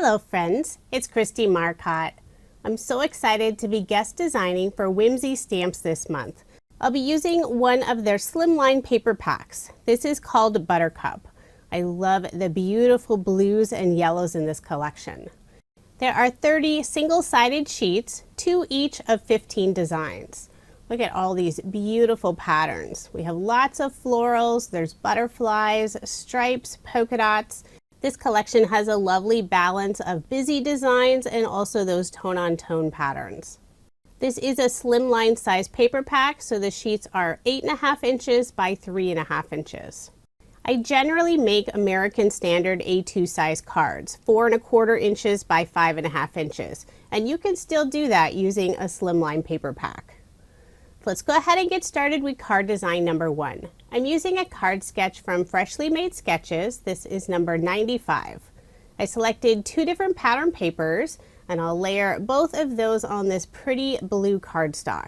Hello friends, it's Kristie Marcotte. I'm so excited to be guest designing for Whimsy Stamps this month. I'll be using one of their Slimline paper packs. This is called Buttercup. I love the beautiful blues and yellows in this collection. There are 30 single-sided sheets, 2 each of 15 designs. Look at all these beautiful patterns. We have lots of florals, there's butterflies, stripes, polka dots. This collection has a lovely balance of busy designs and also those tone-on-tone patterns. This is a slimline size paper pack, so the sheets are 8.5 inches by 3.5 inches. I generally make American Standard A2 size cards, 4.25 inches by 5.5 inches, and you can still do that using a slimline paper pack. Let's go ahead and get started with card design number 1. I'm using a card sketch from Freshly Made Sketches. This is number 95. I selected 2 different pattern papers and I'll layer both of those on this pretty blue cardstock.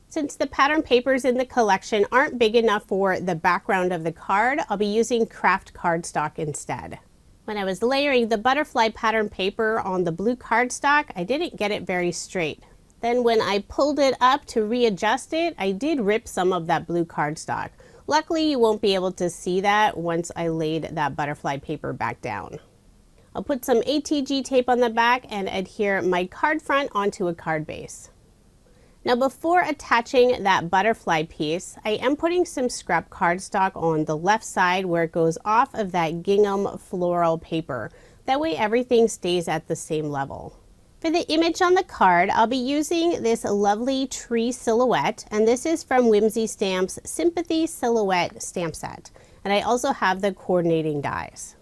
Since the pattern papers in the collection aren't big enough for the background of the card, I'll be using craft cardstock instead. When I was layering the butterfly pattern paper on the blue cardstock, I didn't get it very straight. Then when I pulled it up to readjust it, I did rip some of that blue cardstock. Luckily, you won't be able to see that once I laid that butterfly paper back down. I'll put some ATG tape on the back and adhere my card front onto a card base. Now before attaching that butterfly piece, I am putting some scrap cardstock on the left side where it goes off of that gingham floral paper. That way everything stays at the same level. For the image on the card, I'll be using this lovely tree silhouette, and this is from Whimsy Stamps Sympathy Silhouette Stamp Set. And I also have the coordinating dies.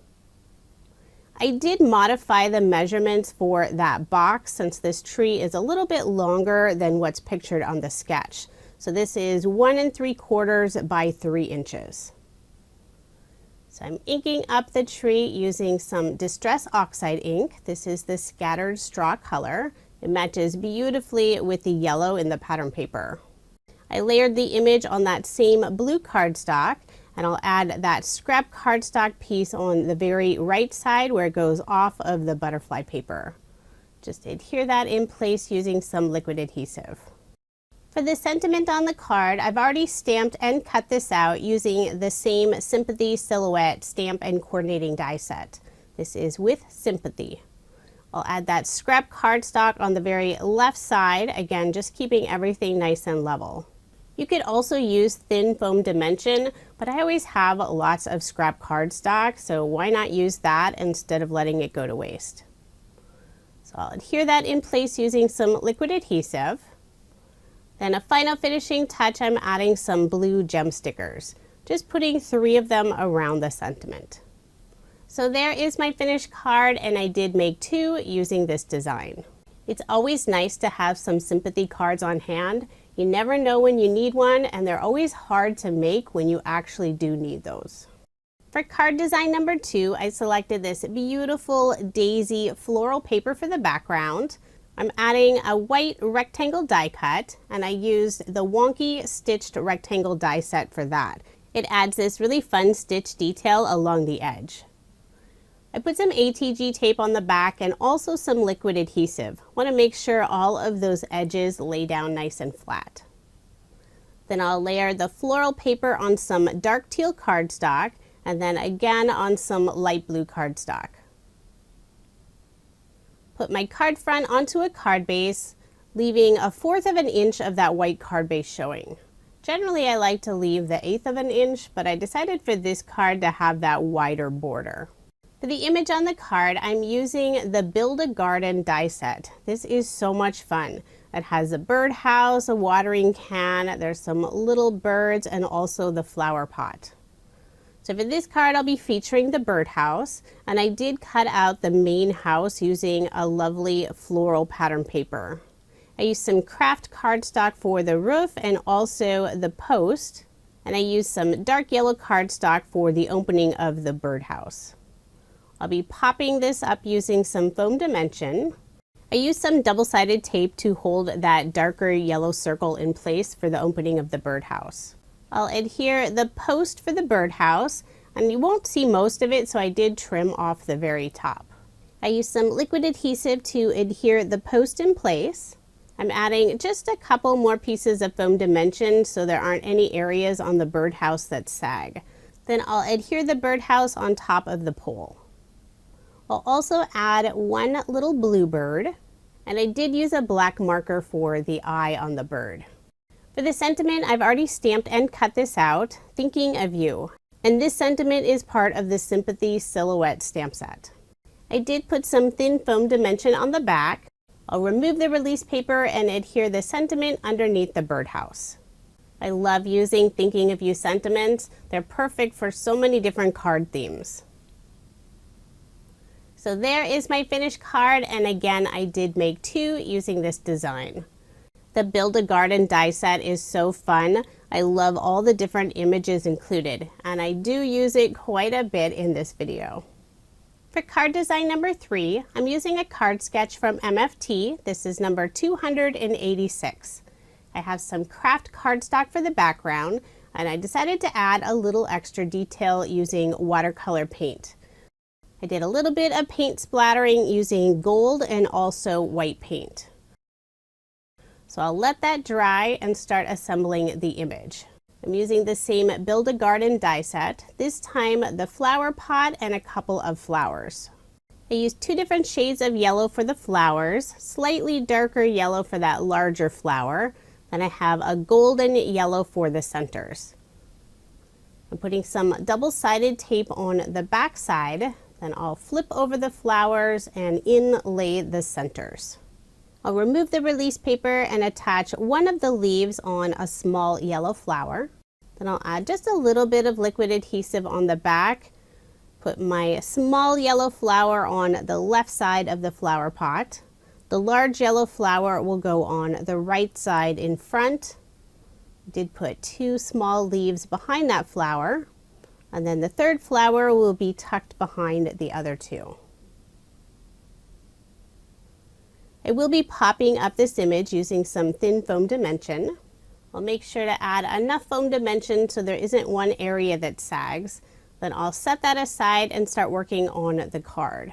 I did modify the measurements for that box since this tree is a little bit longer than what's pictured on the sketch. So this is 1 3/4 by 3 inches. So I'm inking up the tree using some Distress Oxide ink. This is the Scattered Straw color. It matches beautifully with the yellow in the pattern paper. I layered the image on that same blue cardstock, and I'll add that scrap cardstock piece on the very right side where it goes off of the butterfly paper. Just adhere that in place using some liquid adhesive. For the sentiment on the card, I've already stamped and cut this out using the same Sympathy Silhouette stamp and coordinating die set. This is with Sympathy. I'll add that scrap cardstock on the very left side, again just keeping everything nice and level. You could also use thin foam dimension, but I always have lots of scrap cardstock, so why not use that instead of letting it go to waste. So I'll adhere that in place using some liquid adhesive. Then a final finishing touch, I'm adding some blue gem stickers, just putting 3 of them around the sentiment. So there is my finished card, and I did make 2 using this design. It's always nice to have some sympathy cards on hand. You never know when you need one, and they're always hard to make when you actually do need those. For card design number 2, I selected this beautiful daisy floral paper for the background. I'm adding a white rectangle die cut, and I used the Wonky stitched rectangle die set for that. It adds this really fun stitch detail along the edge. I put some ATG tape on the back and also some liquid adhesive. Want to make sure all of those edges lay down nice and flat. Then I'll layer the floral paper on some dark teal cardstock and then again on some light blue cardstock. Put my card front onto a card base, leaving 1/4 of an inch of that white card base showing. Generally, I like to leave the 1/8 of an inch, but I decided for this card to have that wider border. For the image on the card, I'm using the Build a Garden die set. This is so much fun. It has a birdhouse, a watering can, there's some little birds, and also the flower pot. So for this card, I'll be featuring the birdhouse, and I did cut out the main house using a lovely floral pattern paper. I used some craft cardstock for the roof and also the post, and I used some dark yellow cardstock for the opening of the birdhouse. I'll be popping this up using some foam dimension. I used some double-sided tape to hold that darker yellow circle in place for the opening of the birdhouse. I'll adhere the post for the birdhouse, and you won't see most of it, so I did trim off the very top. I use some liquid adhesive to adhere the post in place. I'm adding just a couple more pieces of foam dimension so there aren't any areas on the birdhouse that sag. Then I'll adhere the birdhouse on top of the pole. I'll also add one little bluebird, and I did use a black marker for the eye on the bird. For the sentiment, I've already stamped and cut this out, thinking of you. And this sentiment is part of the Sympathy silhouette stamp set. I did put some thin foam dimension on the back. I'll remove the release paper and adhere the sentiment underneath the birdhouse. I love using thinking of you sentiments. They're perfect for so many different card themes. So there is my finished card, and again I did make 2 using this design. The Build a Garden die set is so fun. I love all the different images included, and I do use it quite a bit in this video. For card design number 3, I'm using a card sketch from MFT. This is number 286. I have some craft cardstock for the background, and I decided to add a little extra detail using watercolor paint. I did a little bit of paint splattering using gold and also white paint. So I'll let that dry and start assembling the image. I'm using the same Build a Garden die set, this time the flower pot and a couple of flowers. I used 2 different shades of yellow for the flowers, slightly darker yellow for that larger flower, then I have a golden yellow for the centers. I'm putting some double-sided tape on the back side, then I'll flip over the flowers and inlay the centers. I'll remove the release paper and attach one of the leaves on a small yellow flower. Then I'll add just a little bit of liquid adhesive on the back. Put my small yellow flower on the left side of the flower pot. The large yellow flower will go on the right side in front. I did put 2 small leaves behind that flower, and then the third flower will be tucked behind the other 2. I will be popping up this image using some thin foam dimension. I'll make sure to add enough foam dimension so there isn't one area that sags. Then I'll set that aside and start working on the card.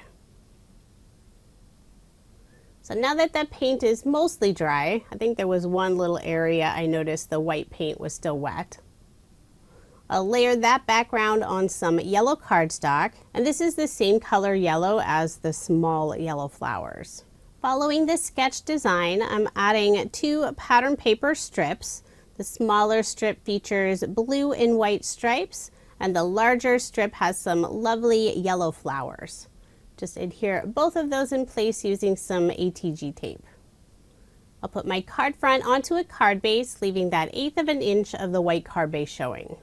So now that the paint is mostly dry, I think there was one little area I noticed the white paint was still wet. I'll layer that background on some yellow cardstock, and this is the same color yellow as the small yellow flowers. Following this sketch design, I'm adding 2 pattern paper strips. The smaller strip features blue and white stripes, and the larger strip has some lovely yellow flowers. Just adhere both of those in place using some ATG tape. I'll put my card front onto a card base, leaving that 1/8 of an inch of the white card base showing.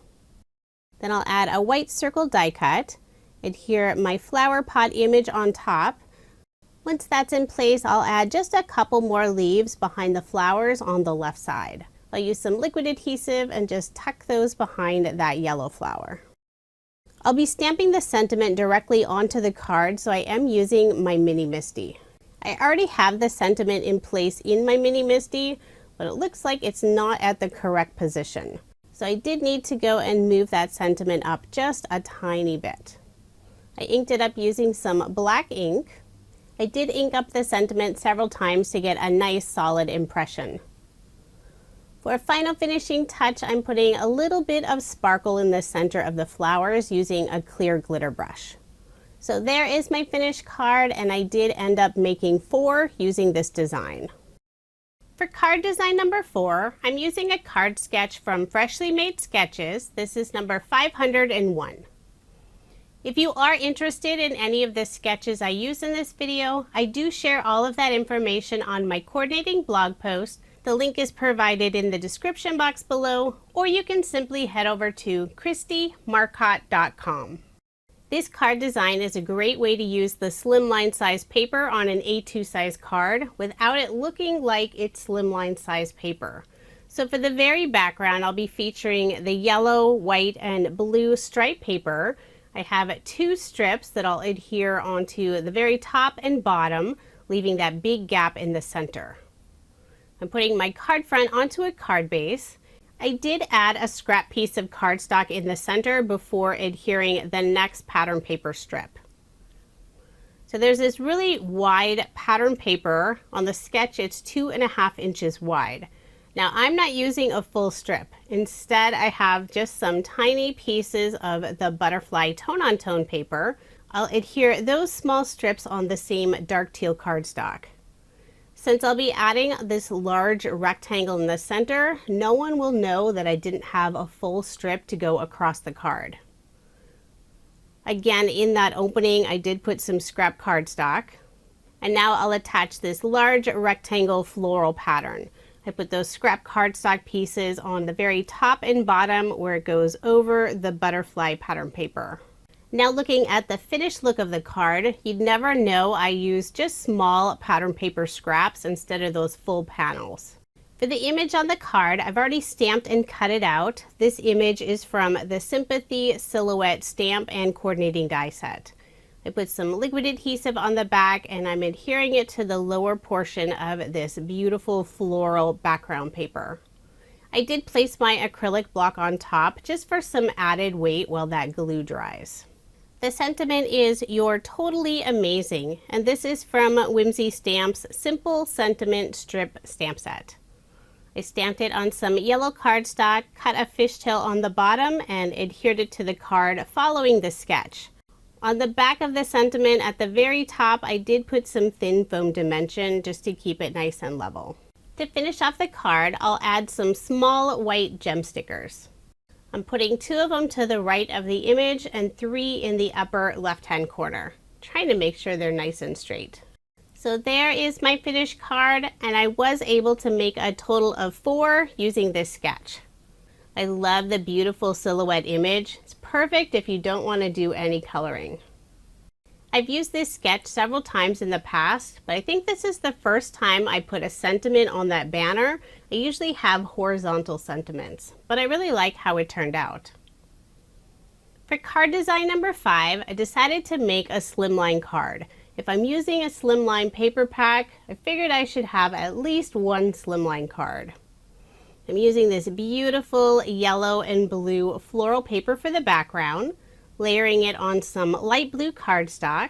Then I'll add a white circle die cut, adhere my flower pot image on top. Once that's in place, I'll add just a couple more leaves behind the flowers on the left side. I'll use some liquid adhesive and just tuck those behind that yellow flower. I'll be stamping the sentiment directly onto the card, so I am using my Mini Misty. I already have the sentiment in place in my Mini Misty, but it looks like it's not at the correct position. So I did need to go and move that sentiment up just a tiny bit. I inked it up using some black ink. I did ink up the sentiment several times to get a nice solid impression. For a final finishing touch, I'm putting a little bit of sparkle in the center of the flowers using a clear glitter brush. So there is my finished card, and I did end up making 4 using this design. For card design number 4, I'm using a card sketch from Freshly Made Sketches. This is number 501. If you are interested in any of the sketches I use in this video, I do share all of that information on my coordinating blog post. The link is provided in the description box below, or you can simply head over to KristieMarcotte.com. This card design is a great way to use the slimline size paper on an A2 size card without it looking like it's slimline size paper. So for the very background, I'll be featuring the yellow, white, and blue stripe paper. I have 2 strips that I'll adhere onto the very top and bottom, leaving that big gap in the center. I'm putting my card front onto a card base. I did add a scrap piece of cardstock in the center before adhering the next pattern paper strip. So there's this really wide pattern paper. On the sketch, it's 2.5 inches wide. Now I'm not using a full strip. Instead, I have just some tiny pieces of the butterfly tone-on-tone paper. I'll adhere those small strips on the same dark teal cardstock. Since I'll be adding this large rectangle in the center, no one will know that I didn't have a full strip to go across the card. Again, in that opening, I did put some scrap cardstock. And now I'll attach this large rectangle floral pattern. I put those scrap cardstock pieces on the very top and bottom where it goes over the butterfly pattern paper. Now looking at the finished look of the card, you'd never know I used just small pattern paper scraps instead of those full panels. For the image on the card, I've already stamped and cut it out. This image is from the Sympathy Silhouette Stamp and Coordinating Die Set. I put some liquid adhesive on the back and I'm adhering it to the lower portion of this beautiful floral background paper. I did place my acrylic block on top just for some added weight while that glue dries. The sentiment is "You're totally amazing," and this is from Whimsy Stamps Simple Sentiment Strip Stamp Set. I stamped it on some yellow cardstock, cut a fishtail on the bottom, and adhered it to the card following the sketch. On the back of the sentiment at the very top, I did put some thin foam dimension just to keep it nice and level. To finish off the card, I'll add some small white gem stickers. I'm putting 2 of them to the right of the image and 3 in the upper left-hand corner, trying to make sure they're nice and straight. So there is my finished card, and I was able to make a total of 4 using this sketch. I love the beautiful silhouette image. It's perfect if you don't want to do any coloring. I've used this sketch several times in the past, but I think this is the first time I put a sentiment on that banner. I usually have horizontal sentiments, but I really like how it turned out. For card design number 5, I decided to make a slimline card. If I'm using a slimline paper pack, I figured I should have at least one slimline card. I'm using this beautiful yellow and blue floral paper for the background, layering it on some light blue cardstock.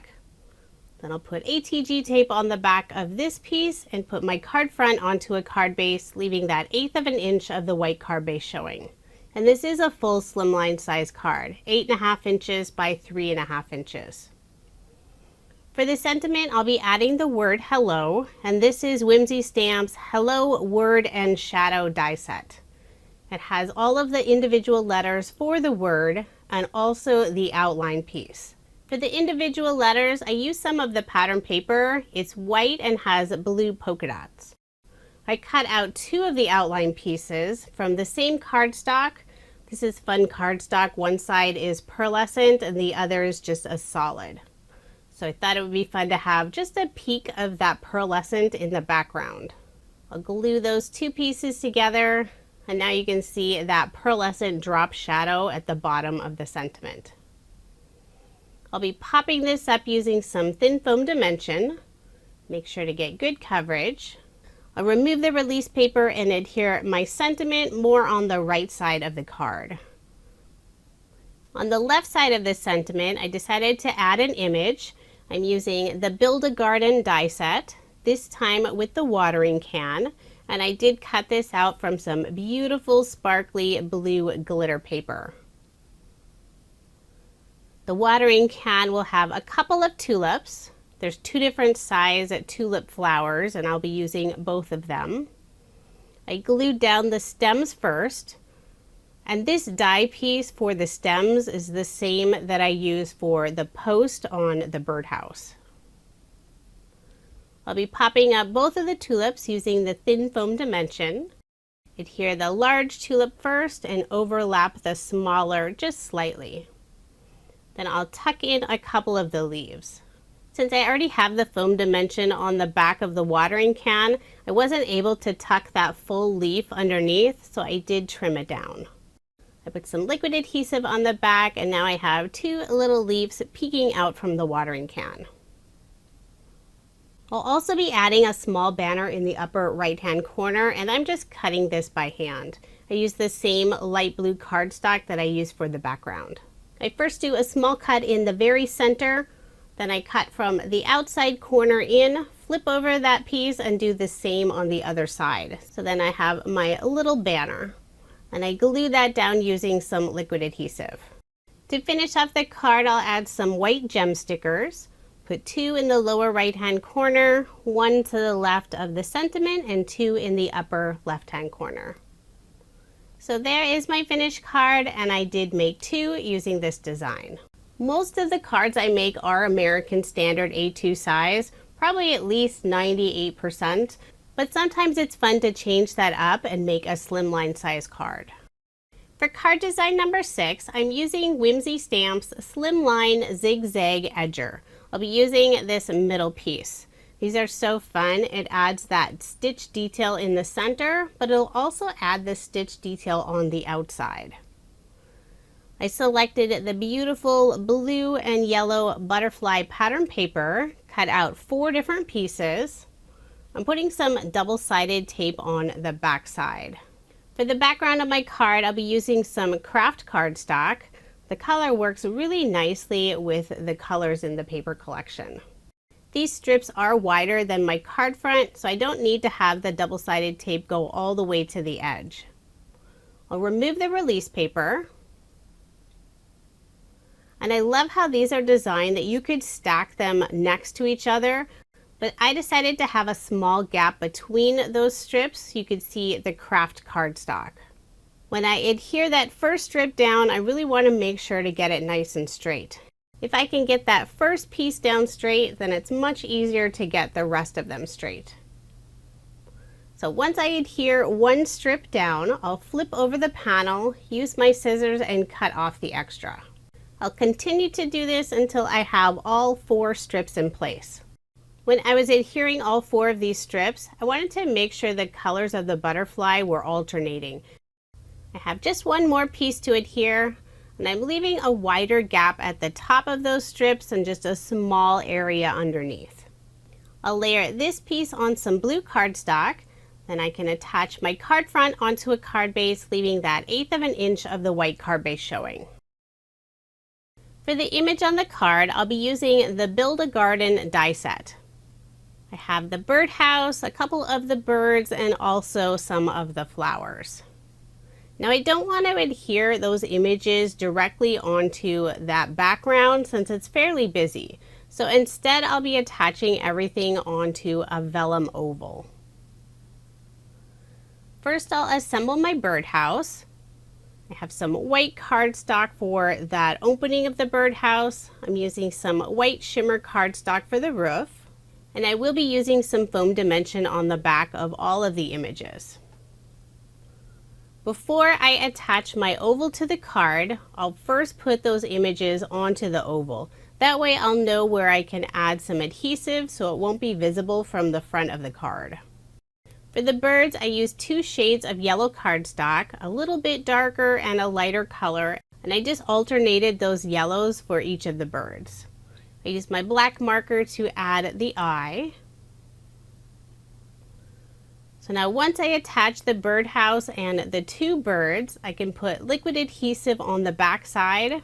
Then I'll put ATG tape on the back of this piece and put my card front onto a card base, leaving that 1/8 of an inch of the white card base showing. And this is a full slimline size card, 8.5 inches by 3.5 inches. For the sentiment, I'll be adding the word hello, and this is Whimsy Stamps Hello Word and Shadow die set. It has all of the individual letters for the word and also the outline piece. For the individual letters, I use some of the pattern paper. It's white and has blue polka dots. I cut out 2 of the outline pieces from the same cardstock. This is fun cardstock. One side is pearlescent and the other is just a solid. So I thought it would be fun to have just a peek of that pearlescent in the background. I'll glue those 2 pieces together, and now you can see that pearlescent drop shadow at the bottom of the sentiment. I'll be popping this up using some thin foam dimension. Make sure to get good coverage. I'll remove the release paper and adhere my sentiment more on the right side of the card. On the left side of the sentiment, I decided to add an image. I'm using the Build a Garden die set, this time with the watering can, and I did cut this out from some beautiful sparkly blue glitter paper. The watering can will have a couple of tulips. There's 2 different size tulip flowers, and I'll be using both of them. I glued down the stems first. And this die piece for the stems is the same that I use for the post on the birdhouse. I'll be popping up both of the tulips using the thin foam dimension. Adhere the large tulip first and overlap the smaller just slightly. Then I'll tuck in a couple of the leaves. Since I already have the foam dimension on the back of the watering can, I wasn't able to tuck that full leaf underneath, so I did trim it down. I put some liquid adhesive on the back, and now I have 2 little leaves peeking out from the watering can. I'll also be adding a small banner in the upper right-hand corner, and I'm just cutting this by hand. I use the same light blue cardstock that I used for the background. I first do a small cut in the very center, Then I cut from the outside corner in, flip over that piece and do the same on the other side. So then I have my little banner and I glue that down using some liquid adhesive. To finish off the card, I'll add some white gem stickers. Put 2 in the lower right hand corner, 1 to the left of the sentiment, and 2 in the upper left hand corner. So there is my finished card, and I did make 2 using this design. Most of the cards I make are American Standard A2 size, probably at least 98%, but sometimes it's fun to change that up and make a slimline size card. For card design number 6, I'm using Whimsy Stamps Slimline Zigzag Edger. I'll be using this middle piece. These are so fun. It adds that stitch detail in the center, but it'll also add the stitch detail on the outside. I selected the beautiful blue and yellow butterfly pattern paper, cut out 4 different pieces. I'm putting some double-sided tape on the back side. For the background of my card, I'll be using some craft cardstock. The color works really nicely with the colors in the paper collection. These strips are wider than my card front, so I don't need to have the double-sided tape go all the way to the edge. I'll remove the release paper. And I love how these are designed that you could stack them next to each other, but I decided to have a small gap between those strips so you could see the craft cardstock. When I adhere that first strip down, I really want to make sure to get it nice and straight. If I can get that first piece down straight, then it's much easier to get the rest of them straight. So once I adhere one strip down, I'll flip over the panel, use my scissors, and cut off the extra. I'll continue to do this until I have all 4 strips in place. When I was adhering all 4 of these strips, I wanted to make sure the colors of the butterfly were alternating. I have just one more piece to adhere, and I'm leaving a wider gap at the top of those strips and just a small area underneath. I'll layer this piece on some blue cardstock, then I can attach my card front onto a card base, leaving that 1/8 of an inch of the white card base showing. For the image on the card, I'll be using the Build a Garden die set. I have the birdhouse, a couple of the birds, and also some of the flowers. Now I don't want to adhere those images directly onto that background since it's fairly busy. So instead I'll be attaching everything onto a vellum oval. First I'll assemble my birdhouse. I have some white cardstock for that opening of the birdhouse. I'm using some white shimmer cardstock for the roof. And I will be using some foam dimension on the back of all of the images. Before I attach my oval to the card, I'll first put those images onto the oval. That way I'll know where I can add some adhesive so it won't be visible from the front of the card. For the birds, I used 2 shades of yellow cardstock, a little bit darker and a lighter color, and I just alternated those yellows for each of the birds. I used my black marker to add the eye. So now once I attach the birdhouse and the 2 birds, I can put liquid adhesive on the back side.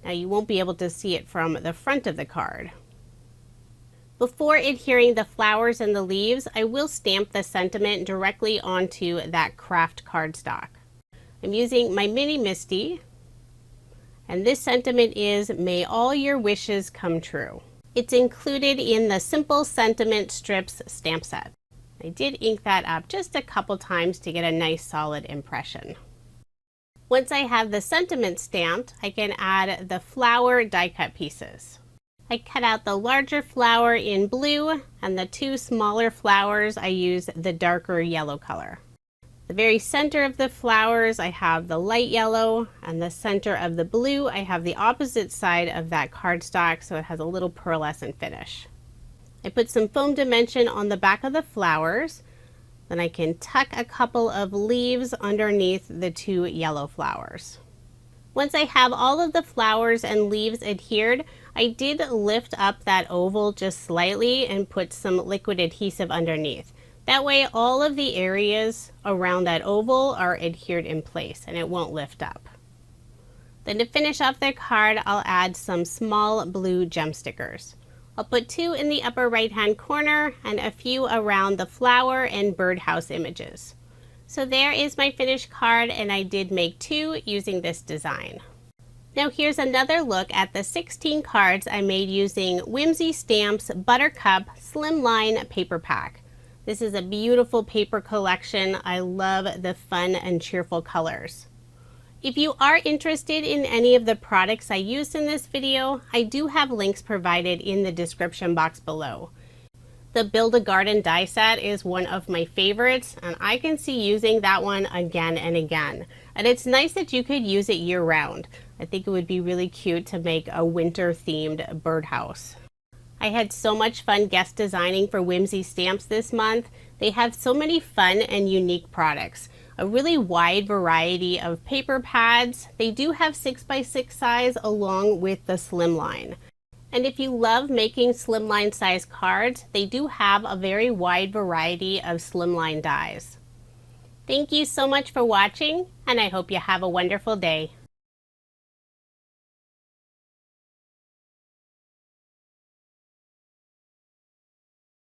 Now you won't be able to see it from the front of the card. Before adhering the flowers and the leaves, I will stamp the sentiment directly onto that craft cardstock. I'm using my Mini Misty. And this sentiment is, "May all your wishes come true." It's included in the Simple Sentiment Strips stamp set. I did ink that up just a couple times to get a nice solid impression. Once I have the sentiment stamped, I can add the flower die cut pieces. I cut out the larger flower in blue, and the 2 smaller flowers I used the darker yellow color. The very center of the flowers I have the light yellow, and the center of the blue I have the opposite side of that cardstock, so it has a little pearlescent finish. I put some foam dimension on the back of the flowers, then I can tuck a couple of leaves underneath the 2 yellow flowers. Once I have all of the flowers and leaves adhered, I did lift up that oval just slightly and put some liquid adhesive underneath. That way all of the areas around that oval are adhered in place and it won't lift up. Then to finish off their card, I'll add some small blue gem stickers. I'll put 2 in the upper right hand corner and a few around the flower and birdhouse images. So there is my finished card, and I did make 2 using this design. Now here's another look at the 16 cards I made using Whimsy Stamps Buttercup Slimline paper pack. This is a beautiful paper collection. I love the fun and cheerful colors. If you are interested in any of the products I used in this video, I do have links provided in the description box below. The Build a Garden die set is one of my favorites, and I can see using that one again and again. And it's nice that you could use it year round. I think it would be really cute to make a winter themed birdhouse. I had so much fun guest designing for Whimsy Stamps this month. They have so many fun and unique products. A really wide variety of paper pads. They do have 6x6 size along with the Slimline. And if you love making Slimline size cards, they do have a very wide variety of Slimline dies. Thank you so much for watching, and I hope you have a wonderful day.